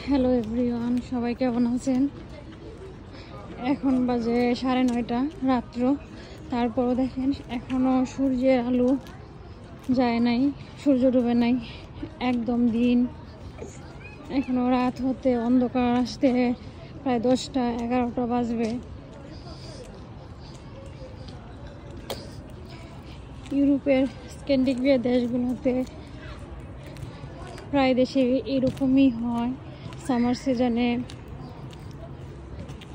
Hello everyone, সবাই কেমন আছেন? এখন বাজে 9:30 রাত্র। তারপরও দেখেন এখনও সূর্যের আলো যায় নাই, সূর্য ডুবে নাই, একদম দিন। এখনও রাত হতে অন্ধকার আসতে প্রায় 10টা-11টা বাজবে। ইউরোপের স্ক্যান্ডিনেভীয় দেশগুলোতে প্রায় দেশে এরকমই হয়। সামার সিজনে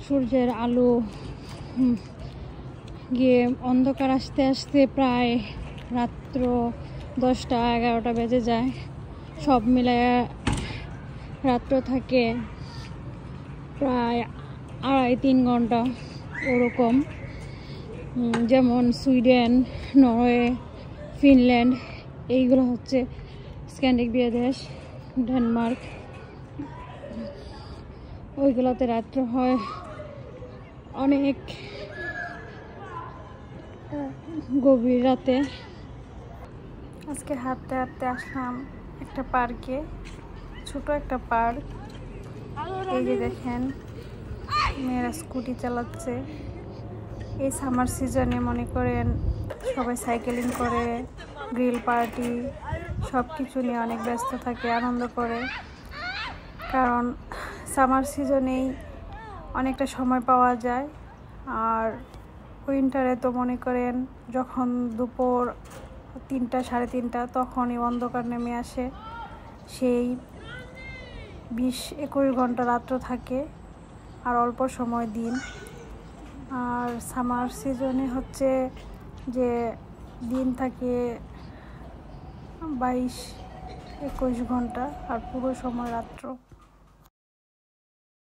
সূর্যের আলো গিয়ে অন্ধকার আসতে আসতে প্রায় রাত্র 10টা-11টা বেজে যায়। সব মিলায় রাত্র থাকে প্রায় 2.5-3 ঘন্টা ওরকম। যেমন সুইডেন, নরওয়ে, ফিনল্যান্ড, এইগুলো হচ্ছে স্ক্যান্ডিনেভীয় দেশ। ডেনমার্ক, ওইগুলোতে রাত্র হয় অনেক গভীর রাতে। আজকে হাঁটতে হাঁটতে আসলাম একটা পার্কে, ছোট একটা পার্ক। এই যে দেখেন মেয়েরা স্কুটি চালাচ্ছে। এই সামার সিজনে মনে করেন সবাই সাইকেলিং করে, গ্রিল পার্টি সব কিছু নিয়ে অনেক ব্যস্ত থাকে, আনন্দ করে। কারণ সামার সিজনেই অনেকটা সময় পাওয়া যায়। আর উইন্টারে তো মনে করেন যখন দুপুর 3টা-3:30 তখনই অন্ধকার নেমে আসে। সেই 20-21 ঘন্টা রাত্র থাকে আর অল্প সময় দিন। আর সামার সিজনে হচ্ছে যে দিন থাকে 22-21 ঘন্টা আর পুরো সময় রাত্র।